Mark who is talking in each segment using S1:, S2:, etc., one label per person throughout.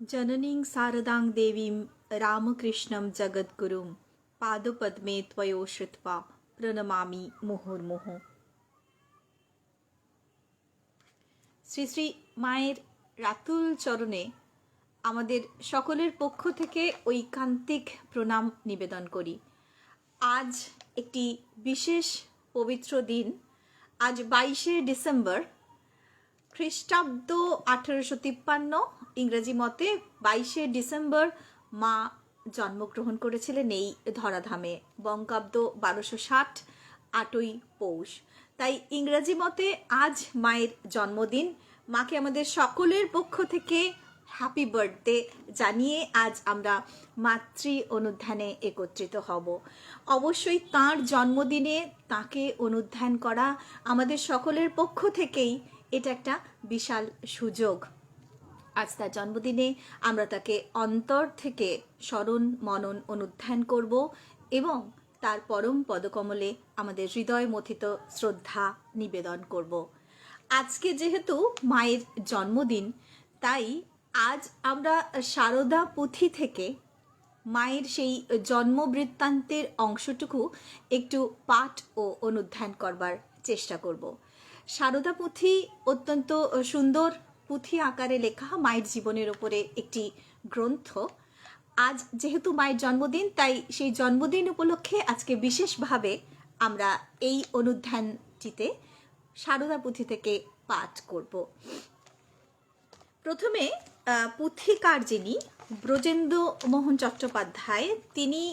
S1: जननीं शारदां देवीं रामकृष्णं जगद्गुरुं पादपद्मे त्वयो श्रुत्वा প্রণমামি মুহুর্মুহু। শ্রী শ্রী মায়ের রাতুল চরণে আমাদের সকলের পক্ষ থেকে ঐকান্তিক প্রণাম নিবেদন করি। আজ একটি বিশেষ পবিত্র দিন। আজ 22শে ডিসেম্বর, খ্রিস্টাব্দ 1853, ইংরেজি মতে 22শে ডিসেম্বর মা জন্মগ্রহণ করেছিলেন এই ধরাধামে। বঙ্গাব্দ 1260, 8ই পৌষ। তাই ইংরেজি মতে আজ মায়ের জন্মদিন। মাকে আমাদের সকলের পক্ষ থেকে হ্যাপি বার্থডে জানিয়ে আজ আমরা মাতৃ অনুধ্যানে একত্রিত হব। অবশ্যই তাঁর জন্মদিনে তাকে অনুধ্যান করা আমাদের সকলের পক্ষ থেকেই এটা একটা বিশাল সুযোগ। আজ তার জন্মদিনে আমরা তাকে অন্তর থেকে স্মরণ মনন অনুধ্যান করব এবং তার পরম পদকমলে আমাদের হৃদয় মথিত শ্রদ্ধা নিবেদন করব। আজকে যেহেতু মায়ের জন্মদিন, তাই আজ আমরা সারদা পুঁথি থেকে মায়ের সেই জন্ম বৃত্তান্তের অংশটুকু একটু পাঠ ও অনুধ্যান করবার চেষ্টা করব। সারদা পুঁথি অত্যন্ত সুন্দর পুঁথি আকারে লেখা মায়ের জীবনের ওপরে একটি গ্রন্থ। আজ যেহেতু মায়ের জন্মদিন, তাই সেই জন্মদিন উপলক্ষে আজকে বিশেষভাবে আমরা এই অনুধ্যানটিতে সারদা পুঁথি থেকে পাঠ করব। প্রথমে পুঁথিকার যিনি ব্রজেন্দ্র মোহন চট্টোপাধ্যায়, তিনি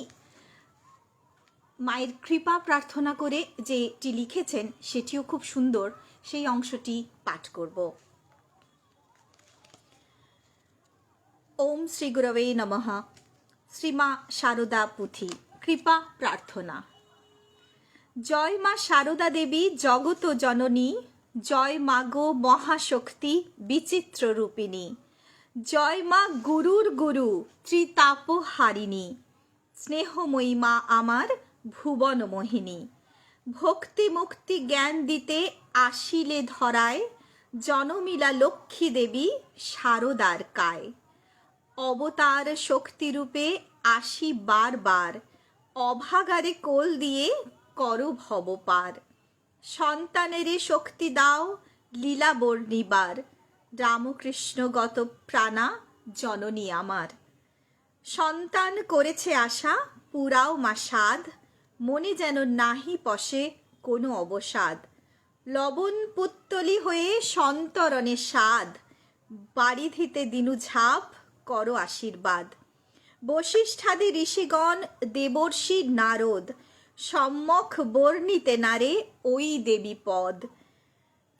S1: মায়ের কৃপা প্রার্থনা করে যেটি লিখেছেন সেটিও খুব সুন্দর, সেই অংশটি পাঠ করব। ওম শ্রী গুরবে নমঃ। শ্রীমা শারদা পুঁথি, কৃপা প্রার্থনা। জয় মা শারদা দেবী জগত জননী, জয় মা গো মহাশক্তি বিচিত্র রূপিণী, জয় মা গুরুর গুরু ত্রিতাপ হারিণী, স্নেহময়ী মা আমার ভুবন মোহিনী, ভক্তি মুক্তি জ্ঞান দিতে আসিলে ধরায়, জনমিলা লক্ষ্মী দেবী শারদার কায়, অবতার শক্তিরূপে আসি বারবার, অভাগারে কোল দিয়ে করো ভব পার, সন্তানেরে শক্তি দাও লীলা বর্ণিবার, রামকৃষ্ণগত প্রাণা জননী আমার, সন্তান করেছে আশা পুরাও মা সাধ, মনে যেন নাহি পশে কোনো অবসাদ, লবণ পুত্তলি হয়ে সন্তরণে সাধ, বাড়িধিতে দিনু ঝাপ করো আশীর্বাদ, বশিষ্ঠাদি ঋষিগণ দেবর্ষি নারদ, সম্মুখ বর্ণিতে নারে ওই দেবী পদ,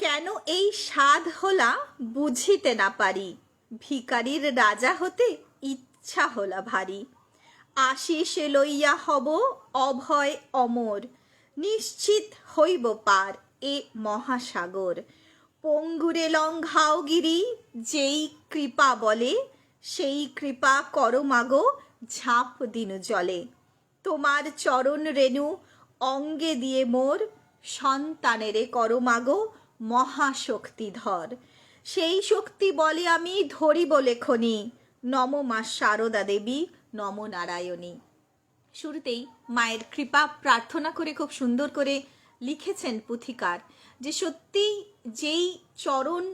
S1: কেন এই সাধ হলা বুঝিতে না পারি, ভিকারির রাজা হতে ইচ্ছা হলা ভারী, আশিস লইয়া হব অভয় অমর, নিশ্চিত হইব পার এ মহাসাগর, পঙ্গুরে লঙ্ঘাও গিরি যেই কৃপা বলে, সেই কৃপা করো মাগো ঝাঁপ দিনু জলে, তোমার চরণ রেণু অঙ্গে দিয়ে মোর, সন্তানেরে করো মাগো মহাশক্তিধর, সেই শক্তি বলে আমি ধরিব লেখনি, নম মা শারদা দেবী নম নারায়ণী। শুরুতেই মায়ের কৃপা প্রার্থনা করে খুব সুন্দর করে লিখেছেন পুঁথিকার যে সত্যি যেই চরণ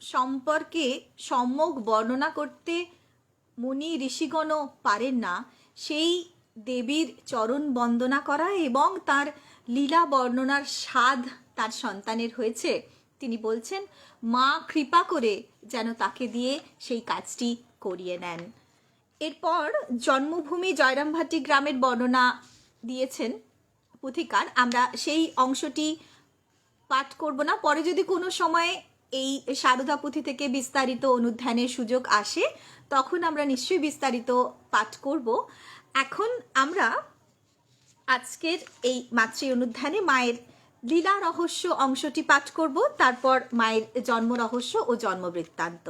S1: সম্পর্কে সম্যক বর্ণনা করতে মুনি ঋষিগণও পারেন না, সেই দেবীর চরণ বন্দনা করা এবং তার লীলা বর্ণনার স্বাদ তার সন্তানের হয়েছে। তিনি বলছেন মা কৃপা করে যেন তাকে দিয়ে সেই কাজটি করিয়ে নেন। এরপর জন্মভূমি জয়রামভাটি গ্রামের বর্ণনা দিয়েছেন পুঁথিকার। আমরা সেই অংশটি পাঠ করব না, পরে যদি কোনো সময় এই সারদা পুঁথি থেকে বিস্তারিত অনুধ্যানের সুযোগ আসে তখন আমরা নিশ্চয়ই বিস্তারিত পাঠ করব। এখন আমরা আজকের এই মাতৃ অনুধ্যানে মায়ের লীলা রহস্য অংশটি পাঠ করব, তারপর মায়ের জন্ম রহস্য ও জন্মবৃত্তান্ত।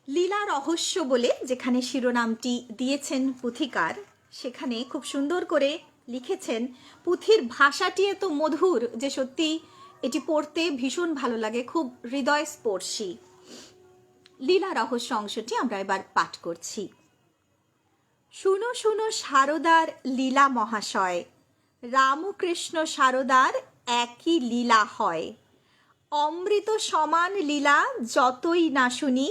S1: লীলা রহস্য বলে যেখানে শিরোনামটি দিয়েছেন পুঁথিকার, সেখানে খুব সুন্দর করে লিখেছেন। পুঁথির ভাষাটি এত মধুর যে সত্যি এটি পড়তে ভীষণ ভালো লাগে, খুব হৃদয়স্পর্শী। লীলা রহস্য অংশটি আমরা এবার পাঠ করছি। শুনো শুনো শারদার লীলা মহাশয়, রামকৃষ্ণ শারদার একই লীলা হয়। অমৃত সমান লীলা যতই না শুনি,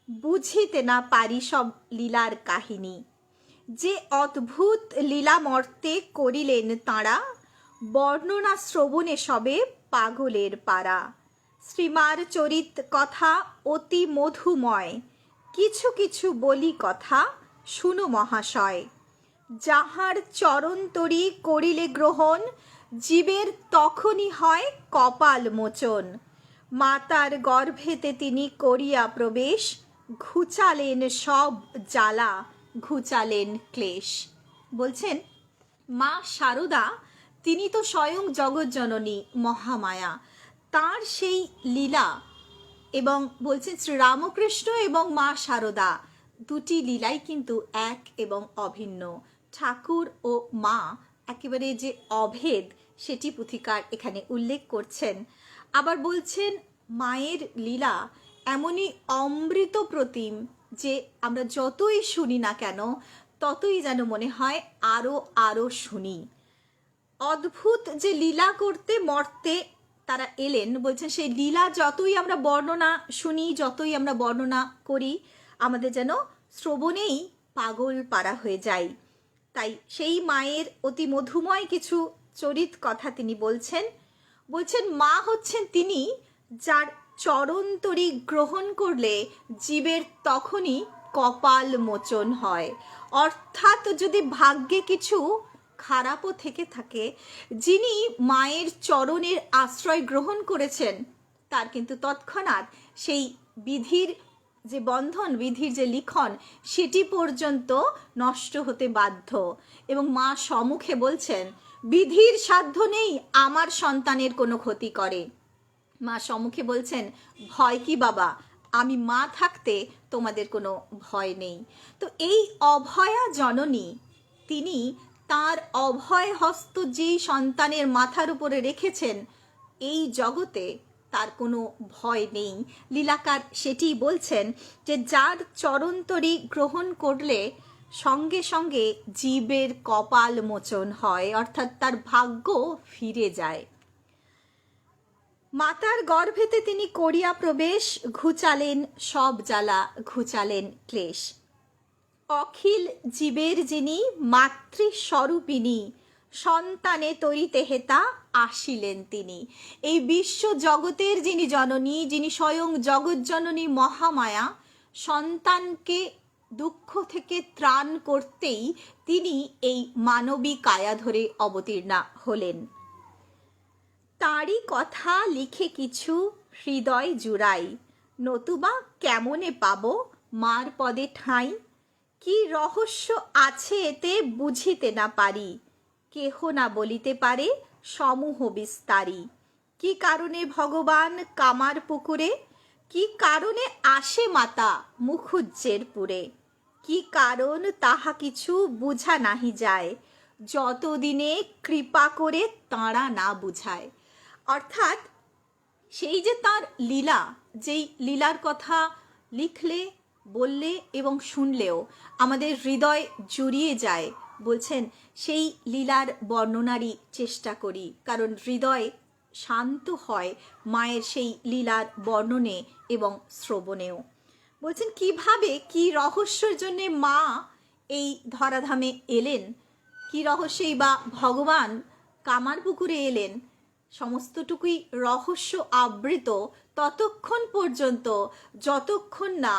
S1: বুঝিতে না পারি সব লীলার কাহিনী। যে অদ্ভুত লীলামর্তে করিলেন তাঁরা, বর্ণনা শ্রবণে সবে পাগলের পাড়া। শ্রীমার চরিত কথা অতি মধুময়, কিছু কিছু বলি কথা শুনো মহাশয়। যাহার চরণতরি করিলে গ্রহণ, জীবের তখনই হয় কপাল মোচন। মাতার গর্ভেতে তিনি করিয়া প্রবেশ, ঘুচালেন সব জ্বালা, ঘুচালেন ক্লেশ। বলছেন মা শারদা তিনি তো স্বয়ং জগৎজননী মহামায়া, তার সেই লীলা, এবং বলছেন শ্রীরামকৃষ্ণ এবং মা শারদা দুটি লীলাই কিন্তু এক এবং অভিন্ন। ঠাকুর ও মা একেবারে যে অভেদ সেটি পুথিকার এখানে উল্লেখ করছেন। আবার বলছেন মায়ের লীলা এমনই অমৃত প্রতিম যে আমরা যতই শুনি না কেন ততই যেন মনে হয় আরো আরো শুনি। অদ্ভুত যে লীলা করতে মর্তে তারা এলেন, বলছেন সেই লীলা যতই আমরা বর্ণনা শুনি, যতই আমরা বর্ণনা করি, আমাদের যেন শ্রবণেই পাগল পারা হয়ে যায়। তাই সেই মায়ের অতি মধুময় কিছু চরিত কথা তিনি বলছেন। মা হচ্ছেন তিনি যার চরণতরি গ্রহণ করলে জীবের তখনই কপাল মোচন হয়। অর্থাৎ যদি ভাগ্যে কিছু খারাপও থেকে থাকে, যিনি মায়ের চরণের আশ্রয় গ্রহণ করেছেন তার কিন্তু তৎক্ষণাৎ সেই বিধির যে বন্ধন, বিধির যে লিখন, সেটি পর্যন্ত নষ্ট হতে বাধ্য। এবং মা সম্মুখে বলছেন বিধির সাধ্য নেই আমার সন্তানের কোনো ক্ষতি করে। মা সম্মুখে বলছেন ভয় কি বাবা, আমি মা থাকতে তোমাদের কোনো ভয় নেই। তো এই অভয়া জননী তিনি তার অভয় হস্ত যেই সন্তানের মাথার উপরে রেখেছেন, এই জগতে তার কোনো ভয় নেই। লীলাকার সেটি বলছেন যে যার চরণতরি গ্রহণ করলে সঙ্গে সঙ্গে জীবের কপাল মোচন হয়, অর্থাৎ তার ভাগ্য ফিরে যায়। মাতার গর্ভেতে তিনি করিয়া প্রবেশ, ঘুচালেন সব জ্বালা, ঘুচালেন ক্লেশ। অখিল জীবের যিনি মাতৃস্বরূপিণী, সন্তানে তরিতে হেতা আসিলেন তিনি। এই বিশ্ব জগতের যিনি জননী, যিনি স্বয়ং জগৎজননী মহামায়া, সন্তানকে দুঃখ থেকে ত্রাণ করতেই তিনি এই মানবী কায়া ধরে অবতীর্ণা হলেন। তাঁরই কথা লিখে কিছু হৃদয় জুড়াই, নতুবা কেমনে পাব মার পদে ঠাঁই। কি রহস্য আছে এতে বুঝিতে না পারি, কেহ না বলিতে পারে সমূহ বিস্তারি। কি কারণে ভগবান কামার পুকুরে, কি কারণে আসে মাতা মুখুজ্জের পুরে। কি কারণ তাহা কিছু বুঝা নাহি যায়, যতদিনে কৃপা করে তাঁরা না বুঝায়। অর্থাৎ সেই যে তার লীলা, যেই লীলার কথা লিখলে, বললে এবং শুনলেও আমাদের হৃদয় জুড়িয়ে যায়, বলছেন সেই লীলার বর্ণনারই চেষ্টা করি, কারণ হৃদয় শান্ত হয় মায়ের সেই লীলার বর্ণনে এবং শ্রবণেও। বলছেন কিভাবে, কি রহস্যের জন্য মা এই ধরাধামে এলেন, কি রহস্যেই বা ভগবান কামার পুকুরে এলেন, সমস্তটুকুই রহস্য আবৃত ততক্ষণ পর্যন্ত যতক্ষণ না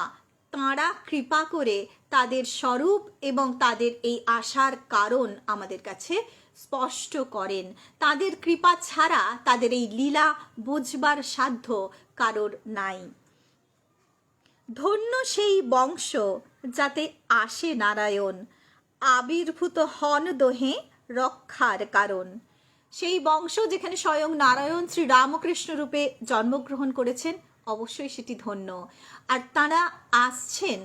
S1: তাঁরা কৃপা করে তাদের স্বরূপ এবং তাদের এই আশার কারণ আমাদের কাছে স্পষ্ট করেন। তাদের কৃপা ছাড়া তাদের এই লীলা বুঝবার সাধ্য কারোর নাই। ধন্য সেই বংশ যাতে আসে নারায়ণ, আবির্ভূত হন দোহে রক্ষার কারণ। সেই বংশ যেখানে স্বয়ং নারায়ণ শ্রী রামকৃষ্ণ রূপে জন্মগ্রহণ করেছেন, অবশ্যই সেটি ধন্য। আর তারা আসছেন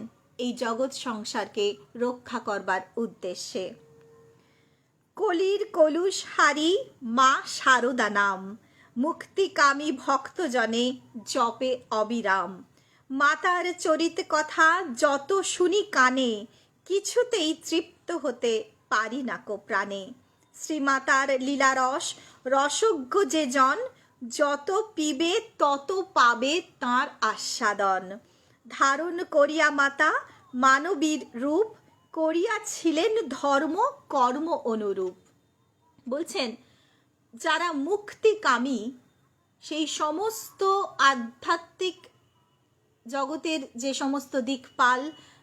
S1: এই জগৎ সংসারকে রক্ষা করবার উদ্দেশ্যে। কলির কলুষ হারি মা শারদা নাম, মুক্তিকামী ভক্তজনে জপে অবিরাম। মাতার চরিত কথা যত শুনি কানে, কিছুতেই তৃপ্ত হতে পারি না কো প্রাণে। শ্রীমাতার লীলারস রসজ্ঞ যে জন, যত পিবে তত পাবে তাঁর আস্বাদন। ধারণ করিয়া মাতা মানবীর রূপ, করিয়াছিলেন ধর্ম কর্ম অনুরূপ। বলছেন যারা মুক্তিকামী, সেই সমস্ত আধ্যাত্মিক জগতের যে সমস্ত দিকপাল,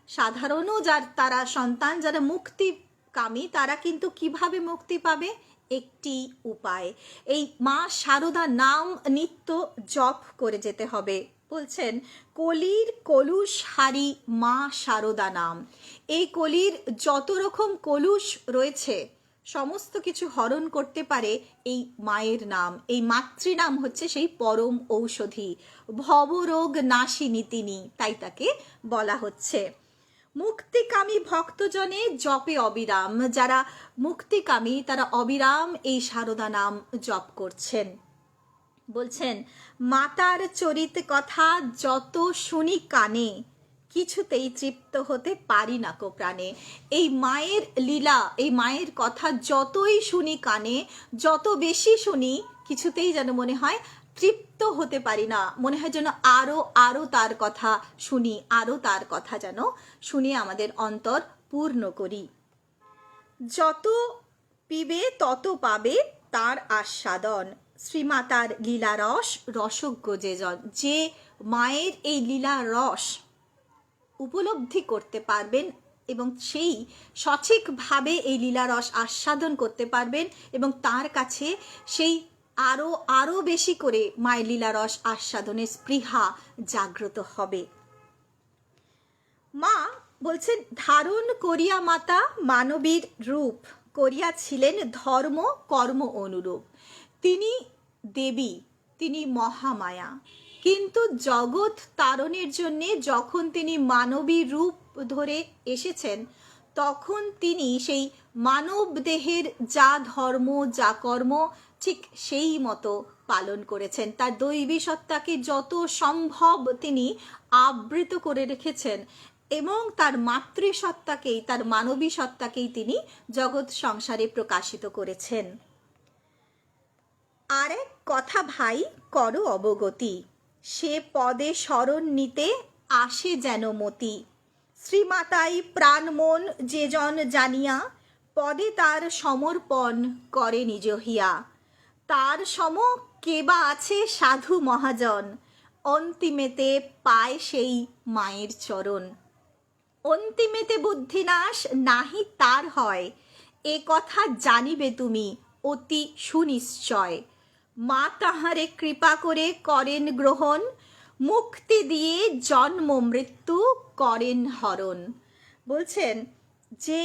S1: সাধারণও তারা সন্তান যারা মুক্তিকামী, তারা কিন্তু কিভাবে মুক্তি পাবে? একটি উপায়, এই মা শারদা নাম নিত্য জপ করে যেতে হবে। বলছেন কলির কলুষ হারি মা শারদা নাম। এই কলির যত রকম কলুষ রয়েছে সমস্ত কিছু হরণ করতে পারে এই মায়ের নাম। এই মাতৃনাম হচ্ছে সেই পরম ঔষধি, ভবরোগ নাশিনী তিনি, তাই তাকে বলা হচ্ছে। মুক্তিকামী ভক্তজনে জপে অবিরাম, যারা মুক্তিকামী তারা অবিরাম এই শারদা নাম জপ করছেন। বলছেন মাতার চরিত কথা যত শুনি কানে, কিছুতেই তৃপ্ত হতে পারি না কো প্রাণে। এই মায়ের লীলা, এই মায়ের কথা যতই শুনি কানে, যত বেশি শুনি, কিছুতেই যেন মনে হয় তৃপ্ত হতে পারি না, মনে হয় যেন আরো আরো তার কথা শুনি, আরো তার কথা যেন শুনে আমাদের অন্তর পূর্ণ করি। যত পিবে তত পাবে তার আস্বাদন। শ্রীমাতার লীলারস রসজ্ঞ যে জন, যে মায়ের এই লীলা রস উপলব্ধি করতে পারবেন এবং সেই সঠিকভাবে এই লীলারস আস্বাদন করতে পারবেন, এবং তার কাছে সেই আরো আরো বেশি করে মায়ের লীলারস আস্বাদনের স্পৃহা জাগ্রত হবে। মা বলছেন ধারণ করিয়া মাতা মানবীর রূপ, করিয়াছিলেন ধর্ম কর্ম অনুরূপ। তিনি দেবী, তিনি মহামায়া, কিন্তু জগৎ তারণের জন্যে যখন তিনি মানবী রূপ ধরে এসেছেন, তখন তিনি সেই মানব দেহের যা ধর্ম যা কর্ম ঠিক সেই মতো পালন করেছেন। তার দৈবী সত্তাকে যত সম্ভব তিনি আবৃত করে রেখেছেন, এবং তার মাতৃসত্তাকেই, তার মানবী সত্তাকেই তিনি জগৎ সংসারে প্রকাশিত করেছেন। আর এক কথা ভাই করো অবগতি, সে পদে শরণ নিতে আসে যেন মতি। শ্রীমাতাই প্রাণ মন যে জন জানিয়া, পদে তার সমর্পণ করে নিজ হিয়া। তার সম কেবা আছে সাধু মহাজন, অন্তিমেতে পায় সেই মায়ের চরণ। অন্তিমেতে বুদ্ধিনাশ নাহি তার হয়, এ কথা জানিবে তুমি অতি সুনিশ্চয়। মা তাহারে কৃপা করে করেন গ্রহণ, মুক্তি দিয়ে জন্ম মৃত্যু করেন হরণ। বলছেন যে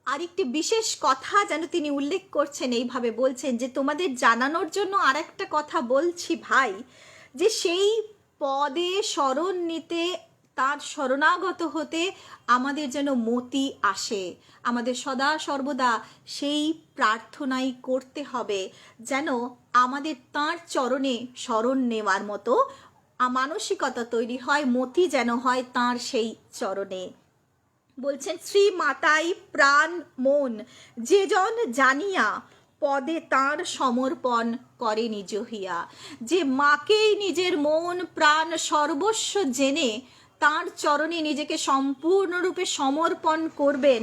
S1: আরেকটি বিশেষ কথা যেন তিনি উল্লেখ করছেন, এইভাবে বলছেন যে তোমাদের জানানোর জন্য আর একটা কথা বলছি ভাই, যে সেই পদে শরণ নিতে, তার শরণাগত হতে আমাদের যেন মতি আসে। আমাদের সদা সর্বদা সেই প্রার্থনাই করতে হবে যেন আমাদের তাঁর চরণে শরণ নেওয়ার মতো মানসিকতা তৈরি হয়, মতি যেন হয় তাঁর সেই চরণে। বলছেন শ্রী মাতাই প্রাণ মন যে জন জানিয়া, পদে তাঁর সমর্পণ করে নিজ হিয়া। যে মাকেই নিজের মন প্রাণ সর্বস্ব জেনে তাঁর চরণে নিজেকে সম্পূর্ণরূপে সমর্পণ করবেন,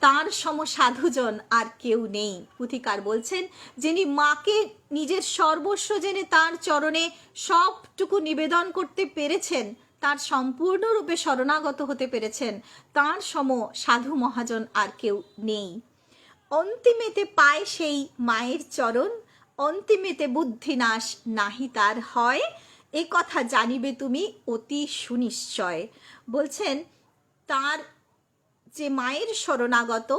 S1: তাঁর সম সাধুজন আর কেউ নেই। পুথিকার বলছেন যিনি মাকে নিজের সর্বস্ব জেনে তাঁর চরণে সবটুকু নিবেদন করতে পেরেছেন, তার সম্পূর্ণরূপে শরণাগত হতে পেরেছেন, তাঁর সম সাধু মহাজন আর কেউ নেই। অন্তিমেতে পায় সেই মায়ের চরণ, অন্তিমেতে বুদ্ধিনাশ নাহি তার হয়, এ কথা জানিবে তুমি অতি সুনিশ্চয়। বলছেন তার যে মায়ের শরণাগত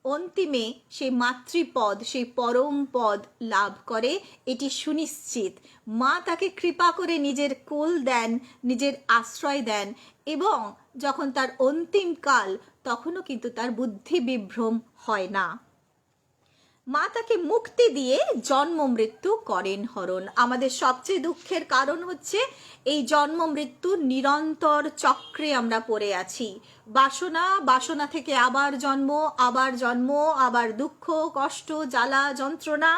S1: অন্তিমে সেই মাতৃপদ, সেই পরম পদ লাভ করে, এটি সুনিশ্চিত। মা তাকে কৃপা করে নিজের কোল দেন, নিজের আশ্রয় দেন, এবং যখন তার অন্তিম কাল, তখনও কিন্তু তার বুদ্ধি বিভ্রম হয় না। মা তাকে মুক্তি দিয়ে জন্ম মৃত্যু করেন হরণ। আমাদের সবচেয়ে দুঃখের কারণ হচ্ছে এই জন্ম মৃত্যুর নিরন্তর চক্রে আমরা পড়ে আছি। বাসনা থেকে আবার জন্ম, আবার দুঃখ, কষ্ট, জ্বালা, যন্ত্রণা,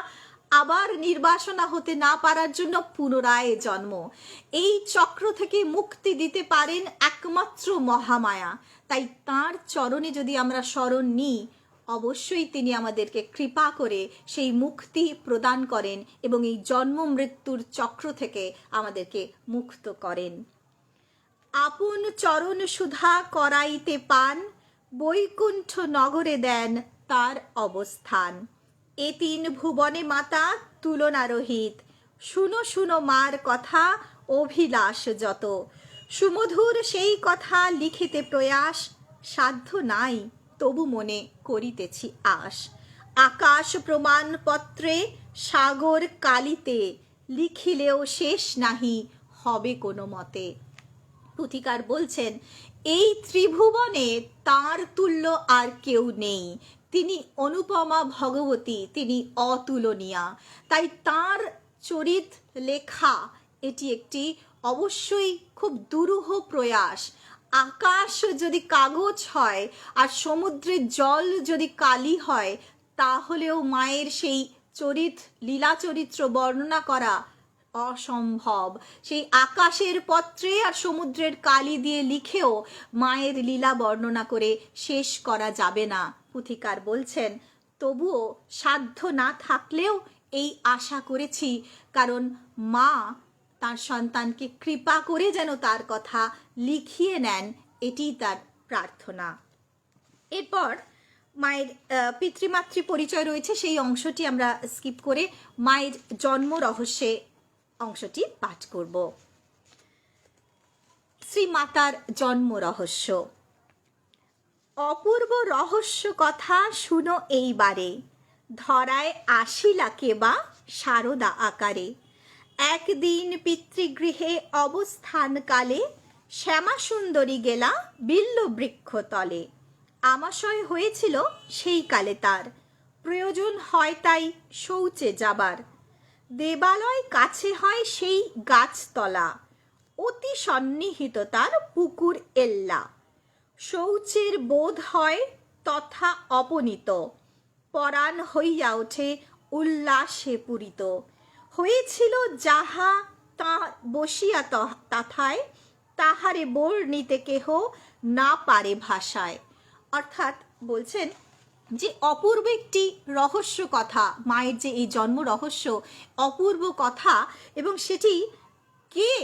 S1: আবার নির্বাসনা হতে না পারার জন্য পুনরায় জন্ম। এই চক্র থেকে মুক্তি দিতে পারেন একমাত্র মহামায়া। তাই তাঁর চরণে যদি আমরা শরণ নিই, অবশ্যই তিনি আমাদেরকে কৃপা করে সেই মুক্তি প্রদান করেন এবং এই জন্ম মৃত্যুর চক্র থেকে আমাদেরকে মুক্ত করেন। আপন চরণ সুধা করাইতে পান, বৈকুণ্ঠ নগরে দেন তার অবস্থান। এ তিন ভুবনে মাতা তুলনারহিত, শুনো শুনো মার কথা অভিলাষ যত। সুমধুর সেই কথা লিখিতে প্রয়াস, সাধ্য নাই তবু মনে করিতেছি আশ। আকাশ প্রমাণ পত্রে সাগর কালিতে, লিখিলেও শেষ নাহি হবে কোনো মতে। পুথিকার বলছেন এই ত্রিভুবনে তার তুল্য আর কেউ নেই। তিনি অনুপমা ভগবতী, তিনি অতুলনীয়া। তাই তার চরিত লেখা এটি একটি অবশ্যই খুব দুরূহ প্রয়াস। আকাশ যদি কাগজ হয় আর সমুদ্রের জল যদি কালি হয়, তাহলেও মায়ের সেই লীলা চরিত্র বর্ণনা করা অসম্ভব। সেই আকাশের পত্রে আর সমুদ্রের কালি দিয়ে লিখেও মায়ের লীলা বর্ণনা করে শেষ করা যাবে না। পুথিকার বলছেন তবুও সাধ্য না থাকলেও এই আশা করেছি, কারণ মা তার সন্তানকে কৃপা করে যেন তার কথা লিখিয়ে নেন, এটি তার প্রার্থনা। এরপর মায়ের পিতৃমাতৃ পরিচয় রয়েছে, সেই অংশটি আমরা স্কিপ করে মায়ের জন্ম রহস্যে অংশটি পাঠ করব। শ্রীমাতার জন্ম রহস্য। অপূর্ব রহস্য কথা শুনো এইবারে, ধরায় আসিলা কেবা শারদা আকারে। একদিন পিতৃগৃহে অবস্থানকালে, শ্যামা সুন্দরী গেলা বিল্ল বৃক্ষ তলে। আমাশয় হয়েছিল সেই কালে তার, প্রয়োজন হয় তাই শৌচে যাবার। দেবালয় কাছে হয় সেই গাছতলা, অতি সন্নিহিত তার পুকুর এল্লা। শৌচের বোধ হয় তথা অপনীত, পরাণ হইয়া ওঠে উল্লাসে পূরিত। হয়েছিল যাহা তা বসিয়া তাথায়, তাহারে বর্ণিতে কেহ না পারে ভাষায়। অর্থাৎ বলছেন যে অপূর্ব একটি রহস্য কথা, মায়ের যে এই জন্ম রহস্য অপূর্ব কথা, এবং সেটি কে,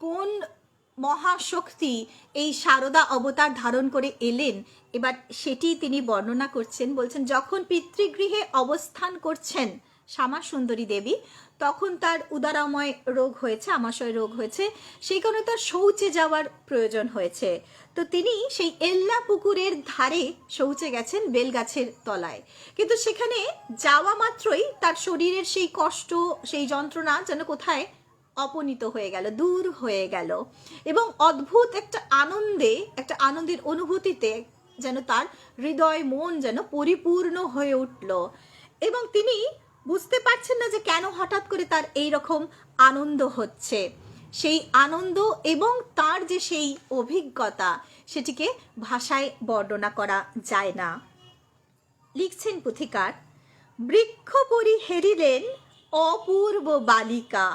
S1: কোন মহাশক্তি এই শারদা অবতার ধারণ করে এলেন, এবার সেটি তিনি বর্ণনা করছেন। বলছেন যখন পিতৃগৃহে অবস্থান করছেন শ্যামা সুন্দরী দেবী, তখন তার উদারাময় রোগ হয়েছে, আমাশয় রোগ হয়েছে, সেই কারণে তার শৌচে যাওয়ার প্রয়োজন হয়েছে। তো তিনি সেই এল্লা পুকুরের ধারে শৌচে গেছেন বেলগাছের তলায়, কিন্তু সেখানে যাওয়া মাত্রই তার শরীরের সেই কষ্ট, সেই যন্ত্রণা যেন কোথায় অপনীত হয়ে গেল, দূর হয়ে গেল, এবং অদ্ভুত একটা আনন্দের অনুভূতিতে যেন তার হৃদয় মন যেন পরিপূর্ণ হয়ে উঠল, এবং তিনি বুঝতে পারছেন না যে কেন হঠাৎ করে তার এই রকম আনন্দ হচ্ছে। সেই আনন্দ এবং তার যে সেই অভিজ্ঞতা, সেটিকে ভাষায় বর্ণনা করা যায় না। লিখছেন পুথিকার, বৃক্ষ পরি হেরিলেন অপূর্ব বালিকা,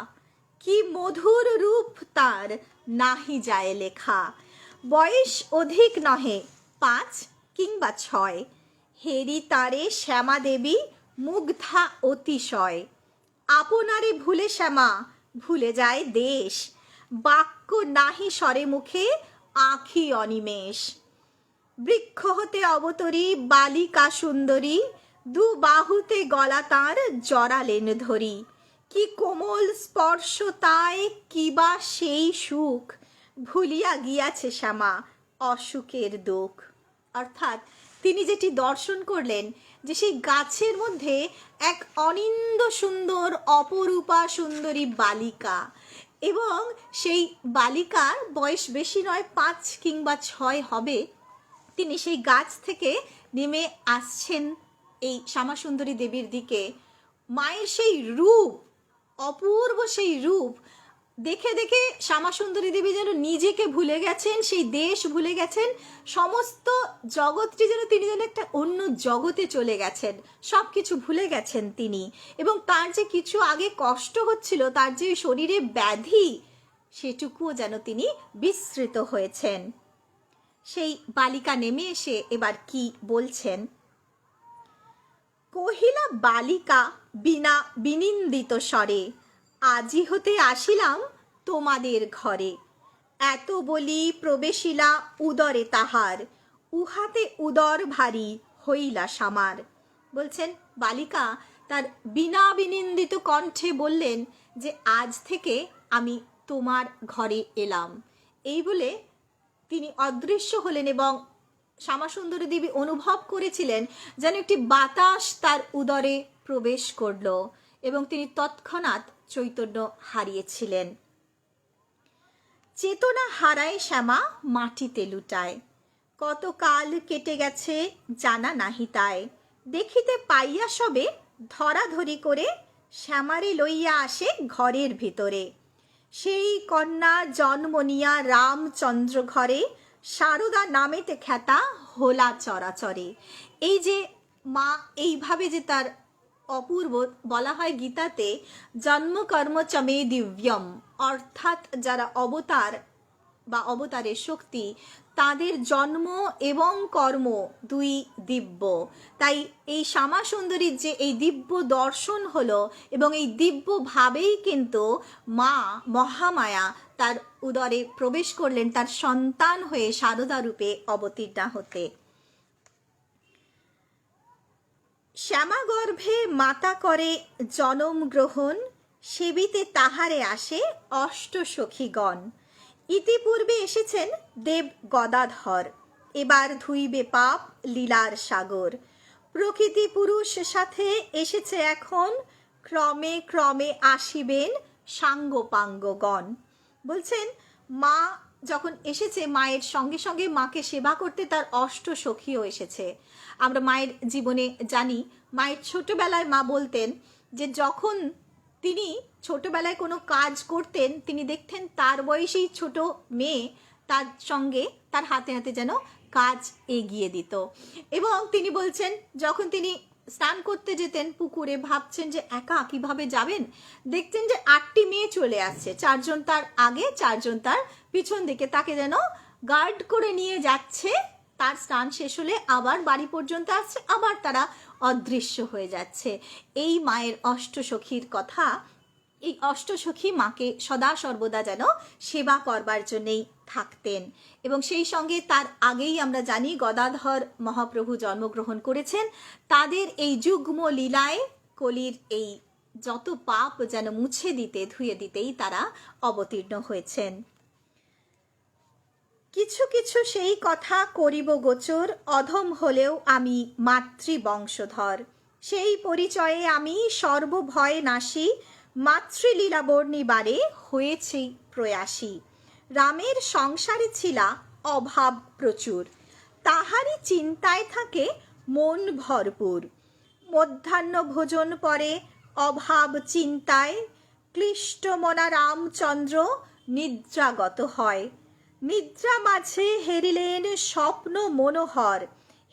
S1: কি মধুর রূপ তার নাহি যায় লেখা। বয়স অধিক নহে 5 কিংবা 6, হেরি তারে শ্যামা দেবী মুগ্ধা অতিশয়। আপনারে ভুলে শ্যামা ভুলে যায় দেশ, বাক্য নাহি স্বরে মুখে আঁখি অনিমেষ। বৃক্ষ হতে অবতরী বালিকা সুন্দরী, দু বাহুতে গলা তাঁর জড়ালেন ধরি। কি কোমল স্পর্শ তায়, কিবা সেই সুখ, ভুলিয়া গিয়াছে শ্যামা অসুখের দুঃখ। অর্থাৎ তিনি যেটি দর্শন করলেন যে সেই গাছের মধ্যে এক অনিন্দ সুন্দর অপরূপা সুন্দরী বালিকা, এবং সেই বালিকার বয়স বেশি নয়, 5 কিংবা 6 হবে। তিনি সেই গাছ থেকে নেমে আসছেন এই শ্যামাসুন্দরী দেবীর দিকে। মায়ের সেই রূপ, অপূর্ব সেই রূপ দেখে দেখে শ্যামাসুন্দরী দেবী যেন নিজেকে ভুলে গেছেন, সেই দেশ ভুলে গেছেন, সমস্ত জগৎটি যেন তিনি যেন একটা অন্য জগতে চলে গেছেন, সব কিছু ভুলে গেছেন তিনি। এবং তার যে কিছু আগে কষ্ট হচ্ছিল, তার যে শরীরে ব্যাধি, সেটুকুও যেন তিনি বিস্মৃত হয়েছেন। সেই বালিকা নেমে এসে এবার কি বলছেন? কহিলা বালিকা বিনা বিনিন্দিত স্বরে, আজি হতে আসিলাম তোমাদের ঘরে। এত বলি প্রবেশিলা উদরে তাহার, উহাতে উদর ভারী হইলা সামার। বলছেন বালিকা তার বিনা বিনিন্দিত কণ্ঠে বললেন যে আজ থেকে আমি তোমার ঘরে এলাম। এই বলে তিনি অদৃশ্য হলেন এবং শ্যামাসুন্দরী দেবী অনুভব করেছিলেন যেন একটি বাতাস তার উদরে প্রবেশ করল এবং তিনি তৎক্ষণাৎ চৈতন্য হারিয়েছিলেন। চেতনা হারায় শ্যামা মাটিতে লুটায়, কত কাল কেটে গেছে জানা নাহি তাই। দেখিতে পাইয়া সবে ধরাধরি করে, শ্যামারে লইয়া আসে ঘরের ভিতরে। সেই কন্যা জন্ম নিয়া রামচন্দ্র ঘরে, সারদা নামেতে খ্যাতা হোলা চরাচরে। এই যে মা এইভাবে যে তার অপূর্ব, বলা হয় গীতাতে জন্ম কর্ম চমে দিব্যম, অর্থাৎ যারা অবতার বা অবতারের শক্তি, তাদের জন্ম এবং কর্ম দুই দিব্য। তাই এই শ্যামাসুন্দরীর যে এই দিব্য দর্শন হলো এবং এই দিব্য ভাবেই কিন্তু মা মহামায়া তার উদরে প্রবেশ করলেন তার সন্তান হয়ে সারদা রূপে অবতীর্ণা হতে। শ্যামাগর্ভে মাতা করে জনম গ্রহণ, সেবিতে তাহারে আসে অষ্ট সখীগণ। ইতিপূর্বে এসেছেন দেব গদাধর, এবার ধুইবে পাপ লীলার সাগর। প্রকৃতি পুরুষ সাথে এসেছে এখন, ক্রমে ক্রমে আসিবেন সাঙ্গপাঙ্গগণ। বলছেন মা যখন এসেছে, মায়ের সঙ্গে সঙ্গে মাকে সেবা করতে তার অষ্ট সখীও এসেছে। আমরা মায়ের জীবনে জানি, মায়ের ছোটবেলায় মা বলতেন যে যখন তিনি ছোটবেলায় কোনো কাজ করতেন, তিনি দেখতেন তার বয়সী ছোট মেয়ে তার সঙ্গে তার হাতে হাতে যেন কাজ এগিয়ে দিত। এবং তিনি বলছেন যখন তিনি স্নান করতে যেতেন পুকুরে, ভাবছেন যে একা কিভাবে যাবেন, দেখতেন যে 8টি মেয়ে চলে আসছে, 4জন তার আগে 4জন তার পিছন দিকে, তাকে যেন গার্ড করে নিয়ে যাচ্ছে। তার স্নান শেষ হলে আবার বাড়ি পর্যন্ত আসছে, আবার তারা অদৃশ্য হয়ে যাচ্ছে। এই মায়ের অষ্টসখীর কথা, এই অষ্টসখী মাকে সদা সর্বদা যেন সেবা করবার জন্যেই থাকতেন। এবং সেই সঙ্গে তার আগেই আমরা জানি গদাধর মহাপ্রভু জন্মগ্রহণ করেছেন। তাদের এই যুগ্ম লীলায় কলির এই যত পাপ যেন মুছে দিতে, ধুয়ে দিতেই তারা অবতীর্ণ হয়েছেন। কিছু কিছু সেই কথা করিব গোচর, অধম হলেও আমি মাতৃবংশধর। সেই পরিচয়ে আমি সর্বভয়ে নাশী, মাতৃলীলা বর্ণিবারে হয়েছি প্রয়াসী। রামের সংসারে ছিলা অভাব প্রচুর, তাহারই চিন্তায় থাকে মন ভরপুর। মধ্যাহ্ন ভোজন পরে অভাব চিন্তায়, ক্লিষ্ট মনা রামচন্দ্র নিদ্রাগত হয়। নিদ্রা মাঝে হেরিলেন স্বপ্ন মনোহর,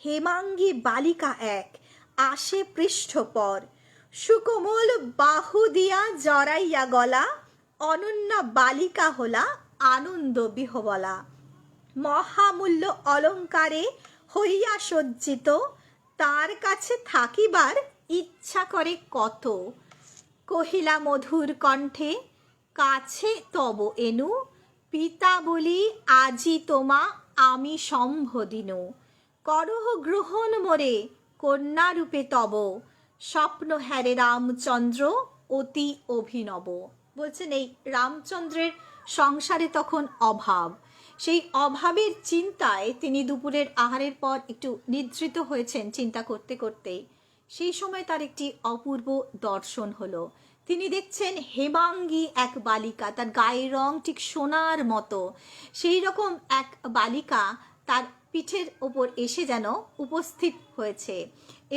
S1: হেমাঙ্গী বালিকা এক আসে পৃষ্ঠপর। সুকোমল বাহু দিয়া জড়াইয়া গলা, অনন্যা বালিকা হলা আনন্দ বিহবলা। মহামূল্য অলঙ্কারে হইয়া সজ্জিত, তার কাছে থাকিবার ইচ্ছা করে কত। কহিলা মধুর কণ্ঠে কাছে তব এনু, পিতা বলি আজি তোমা আমি সম্বোধিনু। করহ গ্রহণ মোরে কন্যারূপে তব, স্বপ্ন হ্যারে রামচন্দ্র অতি অভিনব। বলছেন এই রামচন্দ্রের সংসারে তখন অভাব, সেই অভাবের চিন্তায় তিনি দুপুরের আহারের পর একটু নিদ্রিত হয়েছেন চিন্তা করতে করতে। সেই সময় তার একটি অপূর্ব দর্শন হলো। তিনি দেখছেন হেমাঙ্গী এক বালিকা, তার গায়ের রং ঠিক সোনার মতো, সেই রকম এক বালিকা তার পিঠের ওপর এসে যেন উপস্থিত হয়েছে